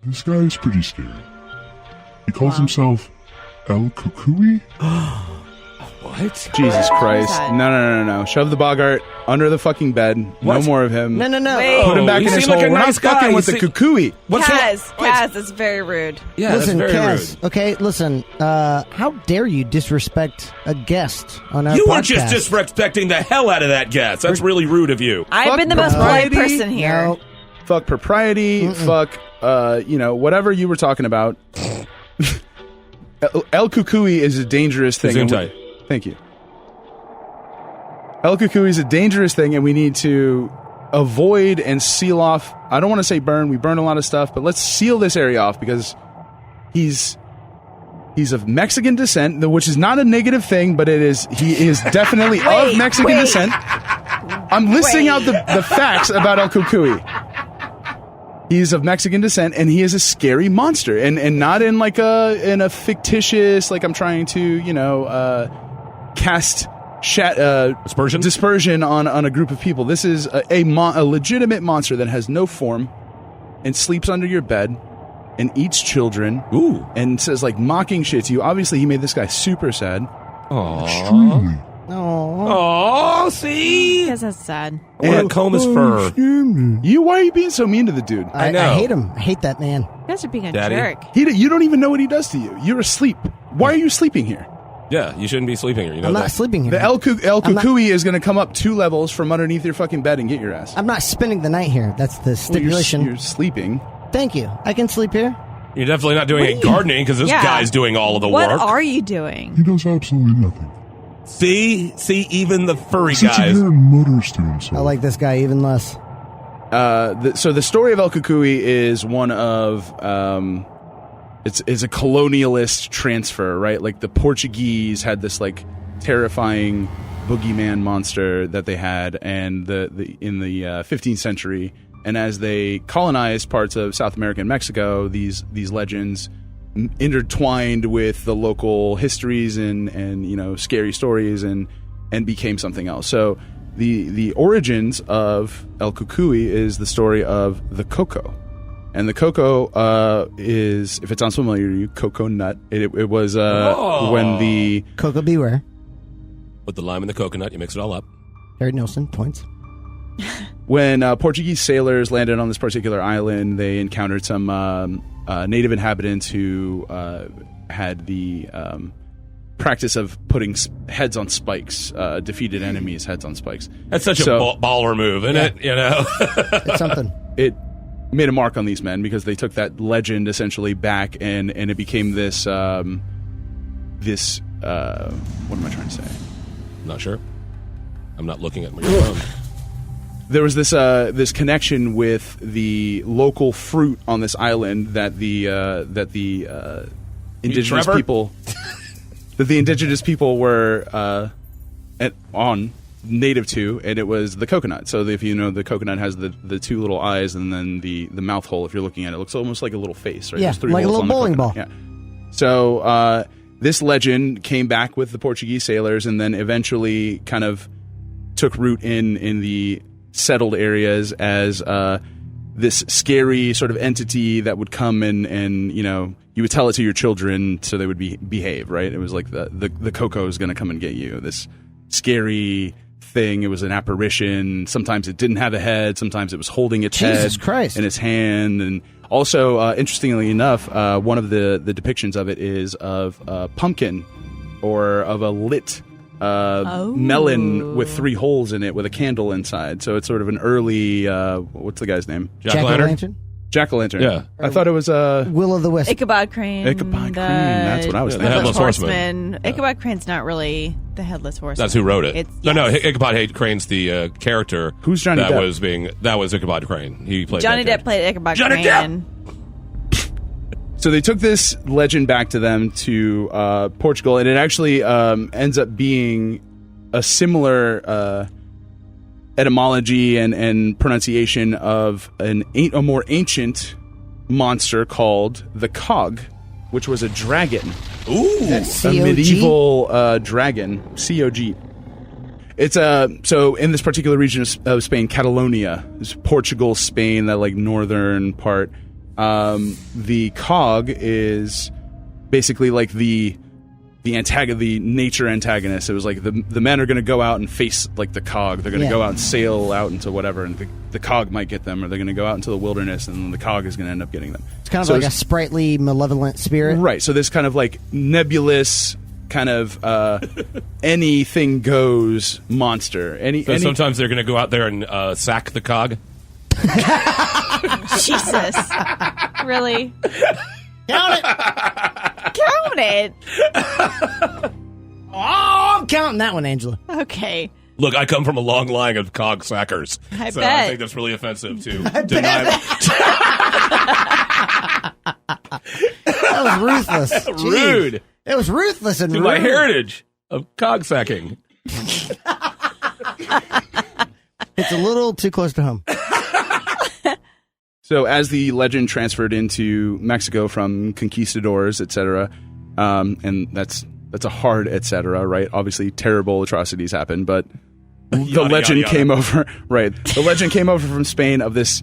This guy is pretty scary. He calls himself El Cucuy? What? Jesus Christ. No. Shove the Bogart under the fucking bed. What? No more of him. No. Wait. Put him back You in his seem like hole. a We're nice not fucking guy. with the Cucuy. Kaz, that's very rude. Yeah, Listen, that's very Kaz, rude. okay, listen, how dare you disrespect a guest on our You podcast? were just disrespecting the hell out of that guest. That's really rude of you. I've been the most polite person here. No. Fuck propriety. Fuck, whatever you were talking about. El Cucuy is a dangerous thing. Zoom tight. Thank you. El Cucuy is a dangerous thing, and we need to avoid and seal off. I don't want to say burn. We burn a lot of stuff, but let's seal this area off because he's of Mexican descent, which is not a negative thing, but he is definitely of Mexican descent. I'm listing out the facts about El Cucuy. He's of Mexican descent, and he is a scary monster, and not in like in a fictitious, like I'm trying to cast dispersion on a group of people. This is a legitimate monster that has no form and sleeps under your bed and eats children. Ooh. And says like mocking shit to you. Obviously, he made this guy super sad. Extremely. Oh, see? Because that's sad. I want to comb his fur. Why are you being so mean to the dude? I know. I hate him. I hate that man. You guys are being a Daddy? jerk. You don't even know what he does to you. You're asleep. Why are you sleeping here? Yeah, you shouldn't be sleeping here. You know I'm that. not sleeping here. The El Cucuy is going to come up 2 levels from underneath your fucking bed and get your ass. I'm not spending the night here. That's the stipulation. You're sleeping. Thank you. I can sleep here. You're definitely not doing any gardening because this guy's doing all of the What work. are you doing? He does absolutely nothing. See, even the furry Sits in guys. here and mutters to himself. I like this guy even less. So the story of El Cucuy is one of it's a colonialist transfer, right? Like the Portuguese had this like terrifying boogeyman monster that they had, and in the 15th century, and as they colonized parts of South America and Mexico, these legends intertwined with the local histories and scary stories and became something else. So the origins of El Cucuy is the story of the cocoa. And the cocoa is, if it sounds familiar to you, cocoa nut. It was when the... Cocoa beware. With the lime and the coconut, you mix it all up. Harry Nilsson, points. When Portuguese sailors landed on this particular island, they encountered some native inhabitants who had the practice of putting heads on spikes, defeated enemies' heads on spikes. That's such a baller move, isn't it? You know, It's something. It made a mark on these men because they took that legend essentially back, and it became this what am I trying to say? Not sure. I'm not looking at my phone. There was this connection with the local fruit on this island that the indigenous people were native to, and it was the coconut. So if you know, the coconut has the 2 little eyes and then the mouth hole. If you're looking at it, it looks almost like a little face, right? Yeah, There's 3 like a holes little on the bowling coconut. ball. Yeah. So this legend came back with the Portuguese sailors, and then eventually kind of took root in the settled areas as this scary sort of entity that would come and you would tell it to your children so they would behave, right? It was like the cocoa is going to come and get you. This scary thing. It was an apparition. Sometimes it didn't have a head. Sometimes it was holding its Jesus head Christ. in its hand. And also, interestingly enough, one of the depictions of it is of a pumpkin or of a lit melon with 3 holes in it with a candle inside. So it's sort of an early, what's the guy's name? Jack-o'-lantern? Jack-o'-lantern. Yeah. I thought it was Will of the Wisp. Ichabod Crane. Ichabod Crane. That's what I was The thinking. Headless Horseman. Ichabod Crane's not really the Headless Horseman. That's who wrote it. Yes. No, Ichabod Crane's the character. Who's Johnny Depp? Depp? That was Ichabod Crane. He played Johnny that Depp played Ichabod Johnny Crane. So they took this legend back to them to Portugal, and it actually ends up being a similar etymology and pronunciation of a more ancient monster called the Cog, which was a dragon. Ooh, a medieval dragon. COG. It's so in this particular region of Spain, Catalonia, Portugal, Spain, that like northern part. The cog is basically like the nature antagonist. It was like the men are going to go out and face like the cog. They're going to go out and sail out into whatever, and the cog might get them, or they're going to go out into the wilderness, and the cog is going to end up getting them. It's kind of like a sprightly, malevolent spirit. Right. So this kind of like nebulous, kind of anything goes monster. Sometimes they're going to go out there and sack the cog. Jesus. Really? Count it! Count it. Oh, I'm counting that one, Angela. Okay. Look, I come from a long line of cog sackers. I so bet. I think that's really offensive to That was ruthless. Jeez. Rude. It was ruthless and To rude. my heritage of cog sacking. It's a little too close to home. So as the legend transferred into Mexico from conquistadors, etc., and that's a hard etc., right? Obviously, terrible atrocities happened, but the legend came over. Right, the legend came over from Spain of this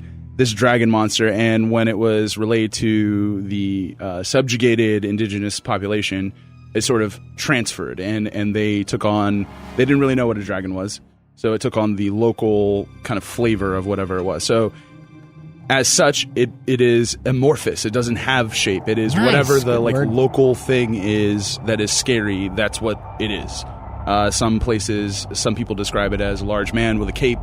dragon monster, and when it was relayed to the subjugated indigenous population, it sort of transferred, and they took on. They didn't really know what a dragon was, so it took on the local kind of flavor of whatever it was. So. As such, it is amorphous. It doesn't have shape. It is whatever the local thing is that is scary. That's what it is. Some people describe it as a large man with a cape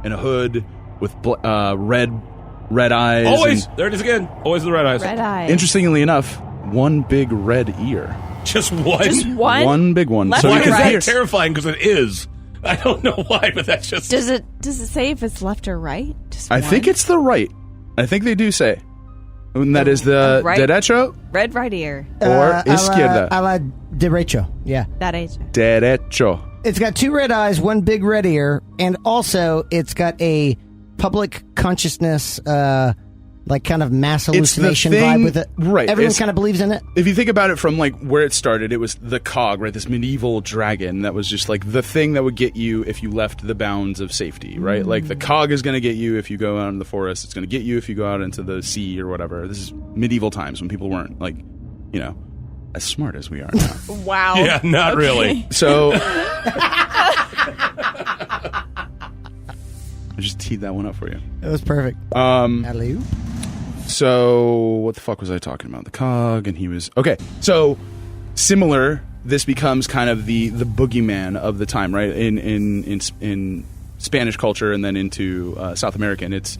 and a hood with red eyes. Always, there it is again. Always the red eyes. Red eyes. Interestingly enough, one big red ear. Just one. Just one. One big one. Left So or you Why can is right? hear. that terrifying? Because it is. I don't know why, but that's just. Does it say if it's left or right? Just I think one? it's the right. I think they do say. And that is the right. derecho Red right ear. or izquierda. A la derecho. Yeah. That age. Derecho. It's got two red eyes, one big red ear, and also it's got a public consciousness, like kind of mass hallucination thing- vibe with it. right, Everyone it's- kind of believes in it. If you think about it from like where it started, it was the cog, right? This medieval dragon that was just like the thing that would get you if you left the bounds of safety, right? Like the cog is going to get you if you go out in the forest. It's going to get you if you go out into the sea or whatever. This is medieval times when people weren't like, as smart as we are now. Wow. Yeah, not really. So I just teed that one up for you. It was perfect. Hello? So what the fuck was I talking about? The cog, and he was okay. So similar, this becomes kind of the boogeyman of the time, right? In Spanish culture, and then into South American. It's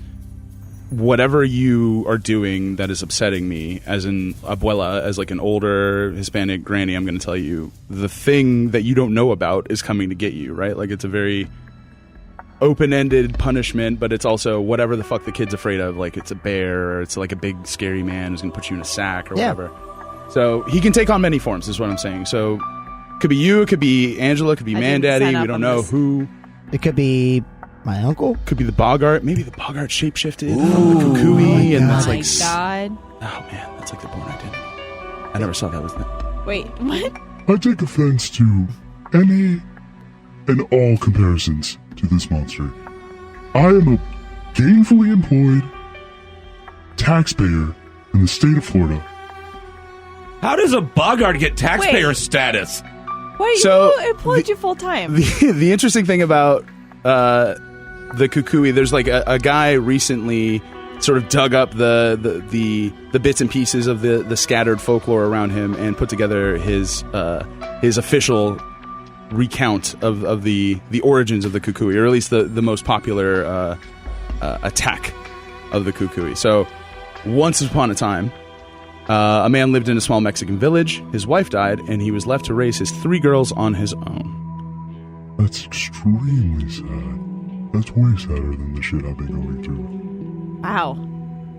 whatever you are doing that is upsetting me, as an abuela, as like an older Hispanic granny. I'm going to tell you the thing that you don't know about is coming to get you, right? Like it's a very open-ended punishment, but it's also whatever the fuck the kid's afraid of. Like it's a bear, or it's like a big scary man who's gonna put you in a sack or whatever. So he can take on many forms, is what I'm saying. So could be you, it could be Angela, it could be I Man didn't Daddy. sign We up don't on know this. who. It could be my uncle. Could be the Bogart. Maybe the Bogart shapeshifted from the Cucuy, and that's Oh my like God. oh man, that's like the Born Identity. I never saw that. Was that? Wait, what? I take offense to any and all comparisons to this monster. I am a gainfully employed taxpayer in the state of Florida. How does a Bogart get taxpayer Wait. status? Wait, So, who employed you full time? The interesting thing about the Cucuy, there's like a guy recently sort of dug up the bits and pieces of the scattered folklore around him and put together his official recount of the origins of the Cucuy, or at least the most popular attack of the Cucuy. So once upon a time, a man lived in a small Mexican village. His wife died, and he was left to raise his 3 girls on his own. That's extremely sad. That's way sadder than the shit I've been going through. Wow.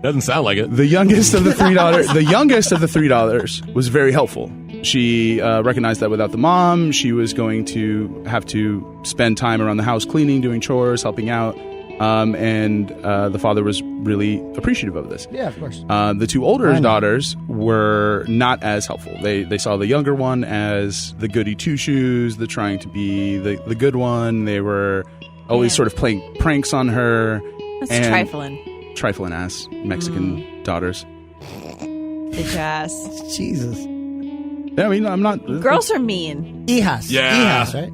Doesn't sound like it. The youngest of the three daughters was very helpful. She recognized that without the mom, she was going to have to spend time around the house cleaning, doing chores, helping out. And the father was really appreciative of this. Yeah, of course. The 2 older daughters were not as helpful. They saw the younger one as the goody two-shoes, the trying to be the good one. They were always sort of playing pranks on her. That's and trifling. Trifling ass Mexican daughters. Bitch ass. Jesus. Yeah, I mean, I'm not. Girls are mean. Ehas. Yeah. Ehas, right?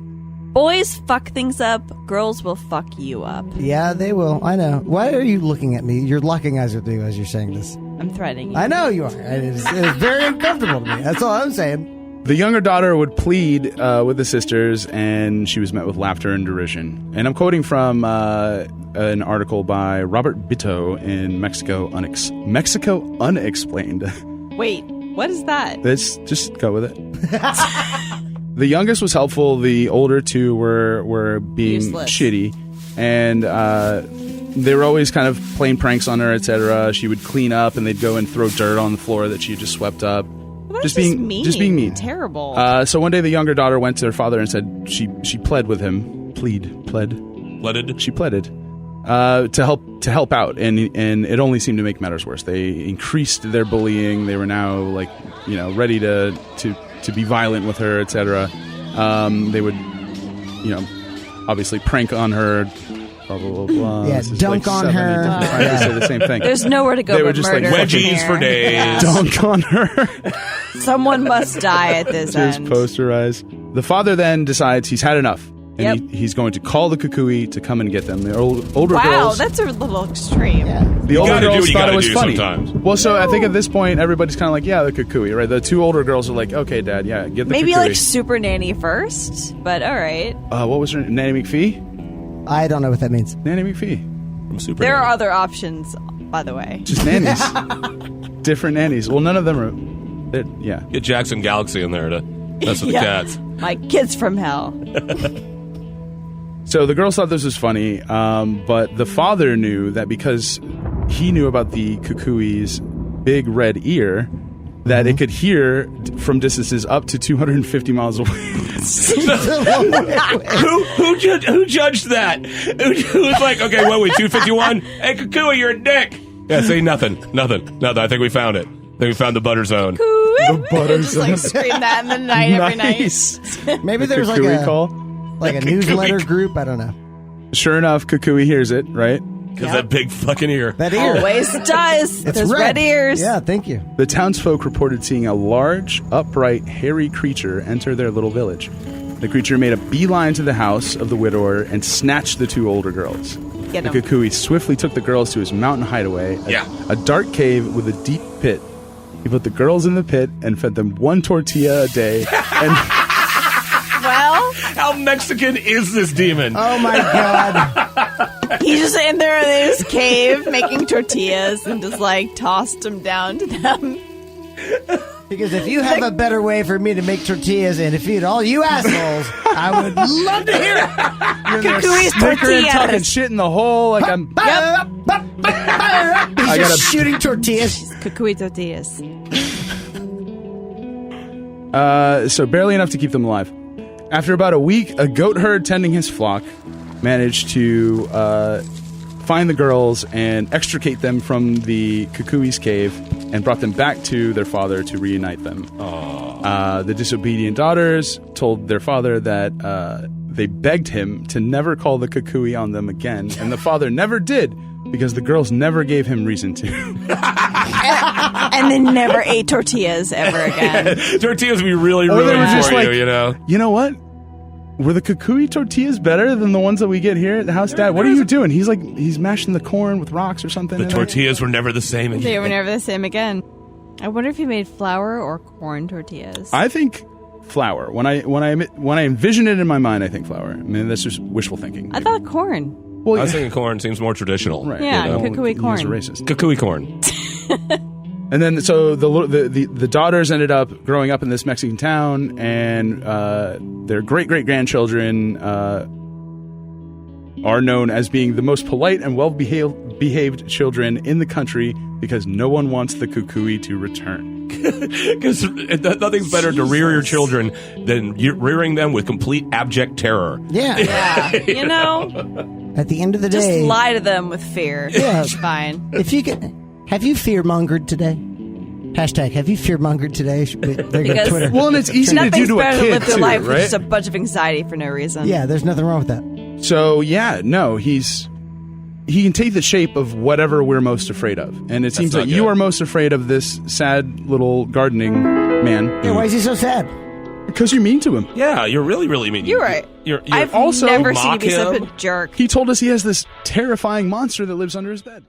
Boys fuck things up. Girls will fuck you up. Yeah, they will. I know. Why are you looking at me? You're locking eyes with me as you're saying this. I'm threatening you. I know you are. It's very uncomfortable to me. That's all I'm saying. The younger daughter would plead with the sisters, and she was met with laughter and derision. And I'm quoting from an article by Robert Bitto in Mexico Unexplained. Wait, what is that? Let's just go with it. The youngest was helpful. The older two were being Useless. shitty, and they were always kind of playing pranks on her, etc. She would clean up, and they'd go and throw dirt on the floor that she had just swept up. Well, that's being mean. Terrible. So one day, the younger daughter went to her father and said she pled with him. Pleaded. She pleaded to help out, and it only seemed to make matters worse. They increased their bullying. They were now ready to be violent with her, etc. They would, obviously prank on her. Blah blah blah blah. Yeah, This is dunk on 70 her. different times to say the same thing. There's nowhere to go They but were just like murder. Wedgies from for here. days. Dunk on her. Someone must die at this Just end. posterize. The father then decides he's had enough, and Yep. he's going to call the Cucuy to come and get them. The older Wow, girls. that's a little extreme. The You older gotta do girls what you thought gotta it was do funny. sometimes. Well, so I think at this point everybody's kind of like, yeah, the Cucuy, right? The two older girls are like, okay, Dad, yeah, get the Maybe Cucuy. like Super Nanny first, but all right. What was her name? Nanny McPhee? I don't know what that means. Nanny McPhee. From Super There are Nanny. other options, by the way. Just nannies. Different nannies. Well, none of them are. Yeah. Get Jackson Galaxy in there to mess with Yeah. the cats. My kids from hell. So the girls thought this was funny, but the father knew that because he knew about the Cucuy's big red ear, that it could hear from distances up to 250 miles away. Who judged that? Who was like, okay, what are we, 251? Hey, Cucuy, you're a dick. Yeah, say nothing. I think we found it. I think we found the butter zone. The butter Just like scream that in the night every night. Nice. Maybe The there's like Cucuy a call. newsletter group. I don't know. Sure enough, Cucuy hears it, right? Because that big fucking ear. That ear. Always does. It's Those red ears. Yeah, thank you. The townsfolk reported seeing a large, upright, hairy creature enter their little village. The creature made a beeline to the house of the widower and snatched the two older girls. Get The 'em. Cucuy swiftly took the girls to his mountain hideaway, a dark cave with a deep pit. He put the girls in the pit and fed them one tortilla a day. And Well, How Mexican is this demon? Oh my god. he's just in there in his cave making tortillas and just like tossed them down to them. Because if you have a better way for me to make tortillas and to feed all you assholes, I would love to hear it. Cucuy's snickering, talking tortillas. shit in the hole like I'm. He's I just gotta- shooting tortillas. Cucuy tortillas. So barely enough to keep them alive. After about a week, a goat herd tending his flock managed to find the girls and extricate them from the Cucuy's cave and brought them back to their father to reunite them. The disobedient daughters told their father that they begged him to never call the Cucuy on them again, and the father never did because the girls never gave him reason to. And then never ate tortillas ever again. Tortillas would be really Or they ruined were just for like, you know? You know what? Were the Cucuy tortillas better than the ones that we get here at the house, Dad? What are you doing? He's mashing the corn with rocks or something. The in it. tortillas were never the same again. They were never the same again. I wonder if he made flour or corn tortillas. I think flour. When I envision it in my mind, I think flour. I mean, that's just wishful thinking. I thought corn. Well, I was thinking corn seems more traditional. right. Yeah, you know, Cucuy corn. He's a racist. Cucuy corn. And then, so the daughters ended up growing up in this Mexican town, and their great-great-grandchildren are known as being the most polite and well-behaved children in the country because no one wants the Cucuy to return. Because nothing's better to rear your children than rearing them with complete abject terror. Yeah. Yeah, you know, At the end of the just day, lie to them with fear. Yeah. It's fine. if you get, have you fear-mongered today? Hashtag, have you fear-mongered today? They're going to Because- Twitter. Well, and it's easy to do Nothing's to a better to kid live their too, life with right? just a bunch of anxiety for no reason. Yeah, there's nothing wrong with that. So yeah, no, he's he can take the shape of whatever we're most afraid of. And it seems not like you good. are most afraid of this sad little gardening man. Yeah, why is he so sad? Because you're mean to him. Yeah, you're really, really mean. You're right. You're I've also never seen you mock be such him. a jerk. He told us he has this terrifying monster that lives under his bed.